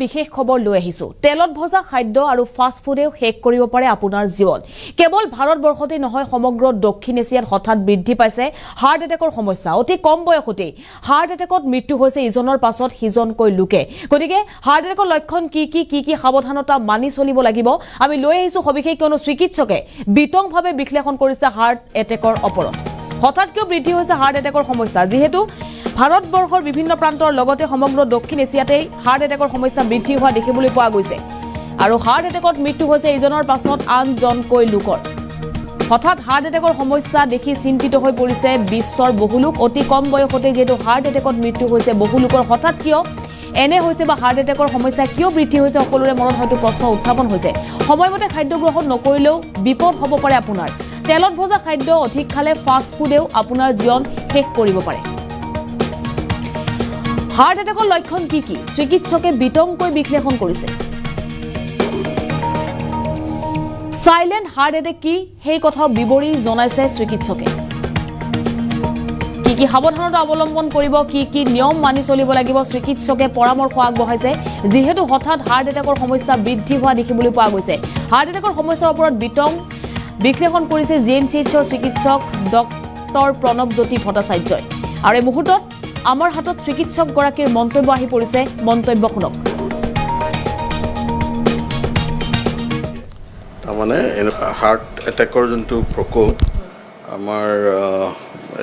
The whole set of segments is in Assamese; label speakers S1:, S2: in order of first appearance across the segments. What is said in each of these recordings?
S1: বিশেষ খবৰ লৈ আহিছো তেলত ভজা খাদ্য আৰু ফাষ্ট ফুডেও শেষ কৰিব পাৰে আপোনাৰ জীৱন কেৱল ভাৰতবৰ্ষতে নহয় সমগ্ৰ দক্ষিণ এছিয়াত হঠাৎ বৃদ্ধি পাইছে হাৰ্ট এটেকৰ সমস্যা অতি কম বয়সতে হাৰ্ট এটেকত মৃত্যু হৈছে ইজনৰ পাছত সিজনকৈ লোকে গতিকে হাৰ্ট এটেকৰ লক্ষণ কি সাৱধানতা মানি চলিব লাগিব আমি লৈ আহিছো সবিশেষ কোনো চিকিৎসকে বিতংভাৱে বিশ্লেষণ কৰিছে হাৰ্ট এটেকৰ ওপৰত হঠাৎ কিয় বৃদ্ধি হৈছে হাৰ্ট এটেকৰ সমস্যা যেহেতু ভাৰতবৰ্ষৰ বিভিন্ন প্ৰান্তৰ লগতে সমগ্ৰ দক্ষিণ এছিয়াতে হাৰ্ট এটেকৰ সমস্যা বৃদ্ধি হোৱা দেখিবলৈ পোৱা গৈছে আৰু হাৰ্ট এটেকত মৃত্যু হৈছে ইজনৰ পাছত আনজনকৈ লোকৰ হঠাৎ হাৰ্ট এটেকৰ সমস্যা দেখি চিন্তিত হৈ পৰিছে বিশ্বৰ বহু লোক অতি কম বয়সতে যেটো হাৰ্ট এটেকত মৃত্যু হৈছে বহু লোকৰ হঠাৎ কিয় এনে হৈছে বা হাৰ্ট এটেকৰ সমস্যা কিয় বৃদ্ধি হৈছে সকলোৰে মনত হয়তো প্ৰশ্ন উত্থাপন হৈছে সময়মতে খাদ্য গ্ৰহণ নকৰিলেও বিপদ হ'ব পাৰে আপোনাৰ তেলত ভজা খাদ্য অধিক খালে ফাষ্ট ফুডেও আপোনাৰ জীৱন শেষ কৰিব পাৰে হাৰ্ট এটেকৰ লক্ষণ কি চিকিৎসকে বিতংকৈ বিশ্লেষণ কৰিছে সাইলেন্ট হাৰ্ট এটেক কি সেই কথা বিৱৰি জনাইছে চিকিৎসকে কি সাৱধানতা অৱলম্বন কৰিব কি নিয়ম মানি চলিব লাগিব চিকিৎসকে পৰামৰ্শ আগবঢ়াইছে যেহেতু হঠাৎ হাৰ্ট এটেকৰ সমস্যা বৃদ্ধি হোৱা দেখিবলৈ পোৱা গৈছে হাৰ্ট এটেকৰ সমস্যাৰ ওপৰত বিতং বিশ্লেষণ কৰিছে জিএমচিএইচৰ চিকিৎসক ডক্টৰ প্ৰণৱ জ্যোতি ভট্টাচাৰ্যই আৰু এই মুহূৰ্তত আমাৰ হাতত চিকিৎসক গৰাকীৰ মন্তব্য আহি পৰিছে মন্তব্য শুনক
S2: মানে হাৰ্ট এটেকৰ যোনটো প্ৰকোপ আমাৰ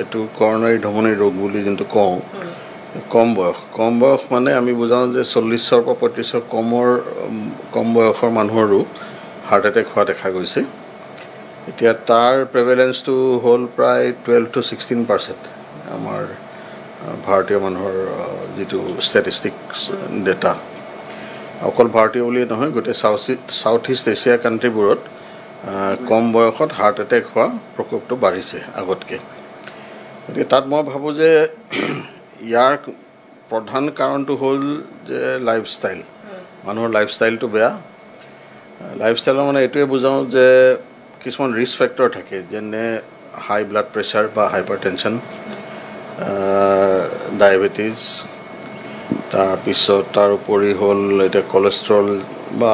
S2: এটো কৰনাৰী ধমনী ৰোগ বুলি যোনটো কওঁ কম বয়স মানে আমি বুজাওঁ যে 40 পৰা 35 কম বয়সৰ মানুহৰো হাৰ্ট এটেক হোৱা দেখা গৈছে এতিয়া তাৰ প্ৰেভেলেন্সটো হ'ল প্ৰায় 12 to 16% আমাৰ ভাৰতীয় মানুহৰ যেটো ষ্টেটিষ্টিক্স ডেটা অকল ভাৰতীয় বুলি নহয় গোটেই সাউথ ইষ্ট এছিয়া কাণ্ট্ৰিবোৰত কম বয়সত হাৰ্ট এটেক হোৱা প্ৰকোপটো বাঢ়িছে আগতকৈ গতিকে তাত মই ভাবোঁ যে ইয়াৰ প্ৰধান কাৰণটো হ'ল যে লাইফষ্টাইল মানুহৰ লাইফষ্টাইলটো বেয়া লাইফষ্টাইলৰ মানে এইটোৱে বুজাওঁ যে কিছুমান ৰিস্ক ফেক্টৰ থাকে যেনে হাই ব্লাড প্ৰেছাৰ বা হাইপাৰটেনশ্যন ডায়েবেটিছ তাৰপিছত তাৰ উপৰি হ'ল এটা কোলেষ্ট্ৰল বা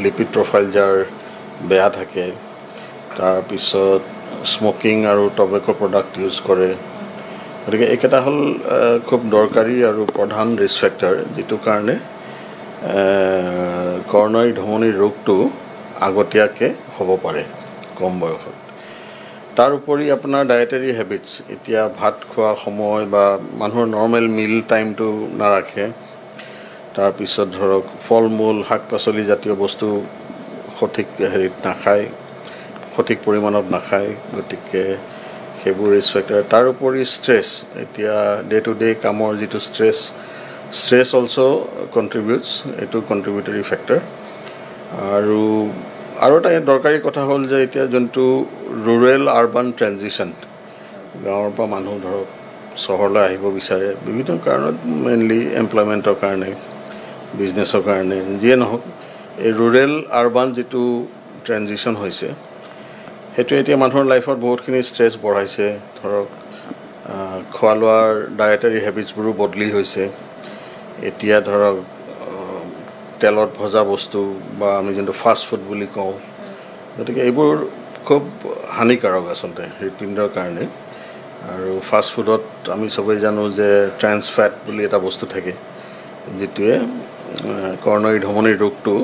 S2: লিপিড প্ৰফাইল যাৰ বেয়া থাকে তাৰপিছত স্মকিং আৰু টবেকো প্ৰডাক্ট ইউজ কৰে গতিকে এইকেইটা হ'ল খুব দৰকাৰী আৰু প্ৰধান ৰিস্ক ফেক্টৰ যেটো কাৰণে কৰনাৰী ধমনী ৰোগটো আগতীয়াকৈ হ'ব পাৰে কম বয়সত তাৰ উপৰি আপোনাৰ ডায়েটাৰী হেবিটছ এতিয়া ভাত খোৱা সময় বা মানুহৰ নৰ্মেল মিল টাইমটো নাৰাখে তাৰপিছত ধৰক ফল মূল শাক পাচলি জাতীয় বস্তু সঠিক হেৰিত নাখায় সঠিক পৰিমাণত নাখায় গতিকে সেইবোৰ ৰিস্ক ফেক্টৰ তাৰ উপৰি ষ্ট্ৰেছ এতিয়া ডে টু ডে কামৰ যিটো ষ্ট্ৰেছ অলছ' কণ্ট্ৰিবিউটছ এইটো কণ্ট্ৰিবিউটৰী ফেক্টৰ আৰু এটা দৰকাৰী কথা হ'ল যে এতিয়া যোনটো ৰুৰেল আৰ্বান ট্ৰেনজিশ্যন গাঁৱৰ পৰা মানুহ ধৰক চহৰলৈ আহিব বিচাৰে বিভিন্ন কাৰণত মেইনলি এমপ্লয়মেণ্টৰ কাৰণে বিজনেছৰ কাৰণে যিয়ে নহওক এই ৰুৰেল আৰ্বান যিটো ট্ৰেনজিশ্যন হৈছে সেইটো এতিয়া মানুহৰ লাইফত বহুতখিনি ষ্ট্ৰেছ বঢ়াইছে ধৰক খোৱা লোৱাৰ ডায়েটাৰী হেবিটছবোৰো বদলি হৈছে এতিয়া ধৰক তেলত ভজা বস্তু বা আমি যোনটো ফাষ্ট ফুড বুলি কওঁ গতিকে এইবোৰ খুব হানিকাৰক আচলতে হৃদপিণ্ডৰ কাৰণে আৰু ফাষ্ট ফুডত আমি সবেই জানো যে ট্ৰান্স ফেট বুলি এটা বস্তু থাকে যেটোৱে কৰনাৰী ধমনী ৰোগটো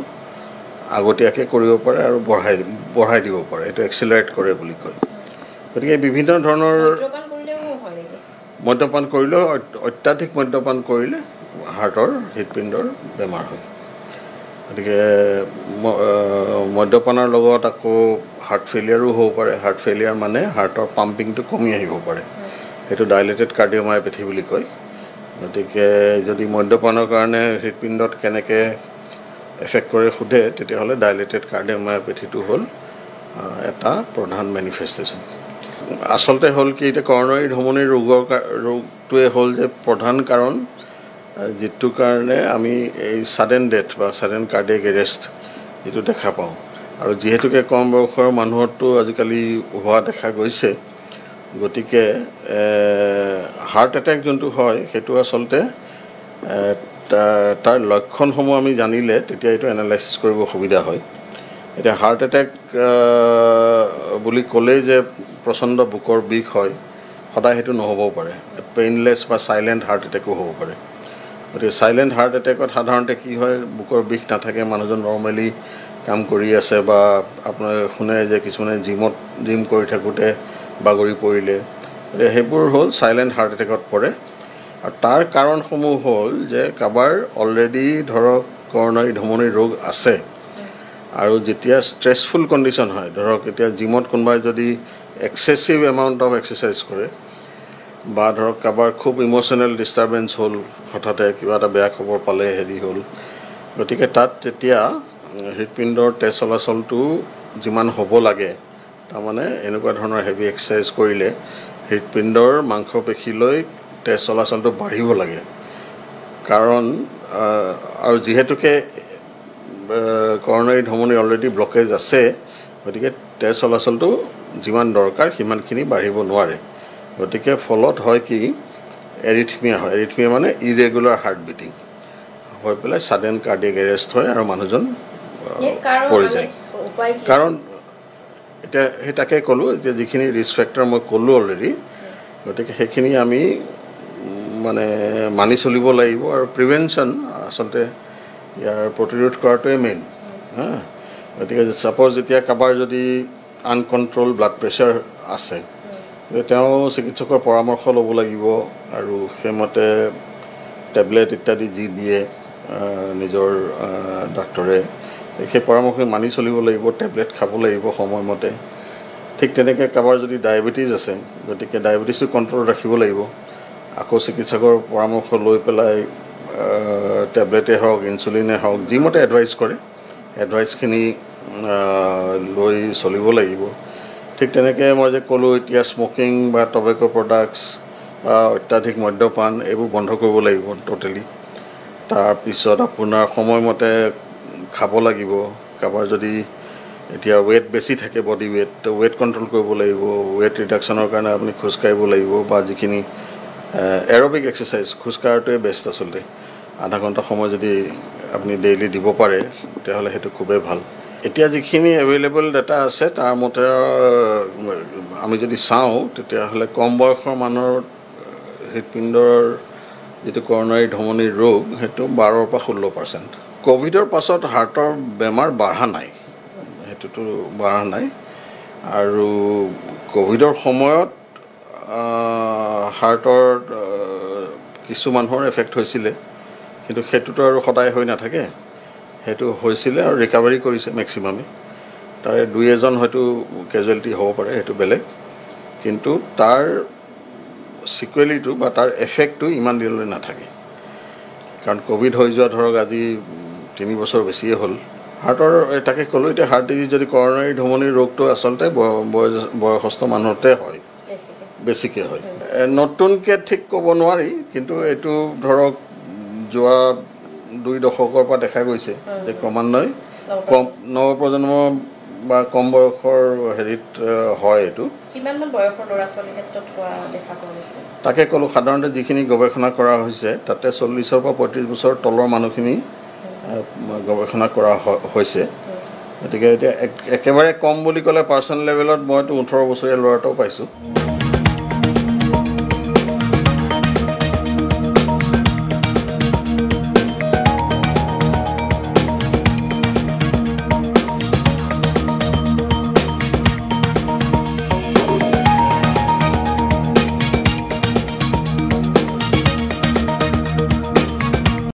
S2: আগতীয়াকৈ কৰিব পাৰে আৰু বঢ়াই দিব পাৰে এইটো এক্সিলাৰেট কৰে বুলি কয় গতিকে বিভিন্ন ধৰণৰ মদ্যপান কৰিলেও অত্যাধিক মদ্যপান কৰিলে হাৰ্টৰ হৃদপিণ্ডৰ বেমাৰ হয় গতিকে মদ্যপানৰ লগত আকৌ হাৰ্ট ফেইলিয়াৰো হ'ব পাৰে হাৰ্ট ফেইলিয়াৰ মানে হাৰ্টৰ পাম্পিংটো কমি আহিব পাৰে সেইটো ডাইলেটেড কাৰ্ডিঅ'মায়োপেথি বুলি কয় গতিকে যদি মদ্যপানৰ কাৰণে হৃদপিণ্ডত কেনেকৈ এফেক্ট কৰে সোধে তেতিয়াহ'লে ডাইলেটেড কাৰ্ডিঅ'মায়োপেথিটো হ'ল এটা প্ৰধান মেনিফেষ্টেশ্যন আচলতে হ'ল কি এতিয়া কৰনাৰী ধমনীৰ ৰোগটোৱে হ'ল যে প্ৰধান কাৰণ যেটো কাৰণে আমি এই সাডেন ডেথ বা সাডেন কাৰ্ডিয়াক এৰেষ্ট যেটো দেখা পাওঁ আৰু যেহেতুকে কম বয়সৰ মানুহৰটো আজিকালি হোৱা দেখা গৈছে গতিকে হাৰ্ট এটেক যোনটো হয় সেইটো আচলতে তাৰ লক্ষণসমূহ আমি জানিলে তেতিয়া এইটো এনালাইচিছ কৰিব সুবিধা হয় এতিয়া হাৰ্ট এটেক বুলি ক'লেই যে প্ৰচণ্ড বুকৰ বিষ হয় সদায় সেইটো নহ'বও পাৰে পেইনলেছ বা চাইলেণ্ট হাৰ্ট এটেকো হ'ব পাৰে গতিকে চাইলেণ্ট হাৰ্ট এটেকত সাধাৰণতে কি হয় বুকৰ বিষ নাথাকে মানুহজন নৰ্মেলি কাম কৰি আছে বা আপোনাৰ শুনে যে কিছুমানে জিম কৰি থাকোঁতে বাগৰি পৰিলে গতিকে সেইবোৰ হ'ল চাইলেণ্ট হাৰ্ট এটেকত পৰে আৰু তাৰ কাৰণসমূহ হ'ল যে কাৰোবাৰ অলৰেডি ধৰক কৰণাৰী ধমনী ৰোগ আছে আৰু যেতিয়া ষ্ট্ৰেছফুল কণ্ডিশ্যন হয় ধৰক এতিয়া জিমত কোনোবাই যদি এক্সেছিভ এমাউণ্ট অফ এক্সাৰচাইজ কৰে বা ধৰক কাৰোবাৰ খুব ইম'চনেল ডিষ্টাৰ্বেঞ্চ হ'ল হঠাতে কিবা এটা বেয়া খবৰ পালে হেৰি হ'ল গতিকে তাত তেতিয়া হৃদপিণ্ডৰ তেজ চলাচলটো যিমান হ'ব লাগে তাৰমানে এনেকুৱা ধৰণৰ হেভি এক্সাৰচাইজ কৰিলে হৃদপিণ্ডৰ মাংসপেশীলৈ তেজ চলাচলটো বাঢ়িব লাগে কাৰণ আৰু যিহেতুকে কৰণাৰী ধমনী অলৰেডি ব্লকেজ আছে গতিকে তেজ চলাচলটো যিমান দৰকাৰ সিমানখিনি বাঢ়িব নোৱাৰে গতিকে ফলত হয় কি এৰিথমিয়া হয় এৰিথমিয়া মানে ইৰেগুলাৰ হাৰ্ট বিটিং হৈ পেলাই ছাডেন কাৰ্ডিয়েক এৰেষ্ট হয় আৰু মানুহজন পৰি যায় কাৰণ এতিয়া সেই তাকে ক'লোঁ এতিয়া যিখিনি ৰিস্ক ফেক্টৰ মই ক'লোঁ অলৰেডি গতিকে সেইখিনি আমি মানে মানি চলিব লাগিব আৰু প্ৰিভেনশ্যন আচলতে ইয়াৰ প্ৰতিৰোধ কৰাটোৱে মেইন হা গতিকে ছাপ'জ যেতিয়া কাৰোবাৰ যদি আনকণ্ট্ৰল ব্লাড প্ৰেছাৰ আছে তেওঁ চিকিৎসকৰ পৰামৰ্শ ল'ব লাগিব আৰু সেইমতে টেবলেট ইত্যাদি যি দিয়ে নিজৰ ডাক্তৰে সেই পৰামৰ্শ মানি চলিব লাগিব টেবলেট খাব লাগিব সময়মতে ঠিক তেনেকৈ কাৰোবাৰ যদি ডায়েবেটিছ আছে গতিকে ডায়েবেটিছটো কণ্ট্ৰলত ৰাখিব লাগিব আকৌ চিকিৎসকৰ পৰামৰ্শ লৈ পেলাই টেবলেটেই হওক ইনচুলিনে হওক যিমতে এডভাইচ কৰে এডভাইচখিনি লৈ চলিব লাগিব ঠিক তেনেকৈ মই যে ক'লোঁ এতিয়া স্মকিং বা টবেকো প্ৰডাক্টছ বা অত্যাধিক মদ্যপান এইবোৰ বন্ধ কৰিব লাগিব টোটেলি তাৰপিছত আপোনাৰ সময়মতে খাব লাগিব কাৰোবাৰ যদি এতিয়া ৱেট বেছি থাকে বডি ৱেট তো ৱেট কণ্ট্ৰল কৰিব লাগিব ৱেট ৰিডাকশ্যনৰ কাৰণে আপুনি খোজকাঢ়িব লাগিব বা যিখিনি এৰবিক এক্সাৰচাইজ খোজকাঢ়াটোৱে বেষ্ট আচলতে আধা ঘণ্টা সময় যদি আপুনি ডেইলি দিব পাৰে তেতিয়াহ'লে সেইটো খুবেই ভাল এতিয়া যিখিনি এভেইলেবল ডাটা আছে তাৰ মতে আমি যদি চাওঁ তেতিয়াহ'লে কম বয়সৰ মানুহৰ হৃদপিণ্ডৰ যিটো কৰণাৰী ধমনীৰ ৰোগ সেইটো 12 পৰা 16%। কোভিডৰ পাছত হাৰ্টৰ বেমাৰ বাঢ়া নাই সেইটোতো বাঢ়া নাই আৰু কোভিডৰ সময়ত হাৰ্টৰ কিছু মানুহৰ এফেক্ট হৈছিলে কিন্তু সেইটোতো আৰু সদায় হৈ নাথাকে সেইটো হৈছিলে আৰু ৰিকভাৰী কৰিছে মেক্সিমামে তাৰে 2-এজন হয়তো কেজুৱেলিটি হ'ব পাৰে সেইটো বেলেগ কিন্তু তাৰ সিকুৱেলিটো বা তাৰ এফেক্টটো ইমান দিনলৈ নাথাকে কাৰণ কোভিড হৈ যোৱা ধৰক আজি 3 বছৰ বেছিয়ে হ'ল হাৰ্টৰ তাকে ক'লোঁ এতিয়া হাৰ্ট ডিজিজ যদি কৰণাৰী ধমনীৰ ৰোগটো আচলতে বয়সস্থ মানুহতে হয় বেছিকৈ হয় নতুনকৈ ঠিক ক'ব নোৱাৰি কিন্তু এইটো ধৰক যোৱা 2 দশকৰ পৰা দেখা গৈছে যে ক্ৰমান্বয়ে কম নৱপ্ৰজন্ম বা কম বয়সৰ হেৰিত হয় এইটো
S3: কিমানমান বয়সৰ ল'ৰা ছোৱালীৰ ক্ষেত্ৰত হোৱা দেখা পোৱা গৈছে
S2: তাকে ক'লোঁ সাধাৰণতে যিখিনি গৱেষণা কৰা হৈছে তাতে 40 পৰা 35 বছৰ তলৰ মানুহখিনি গৱেষণা কৰা হৈছে গতিকে এতিয়া একেবাৰে কম বুলি ক'লে পাৰ্চনেল লেভেলত মইতো 18 বছৰীয়া ল'ৰা এটাও পাইছোঁ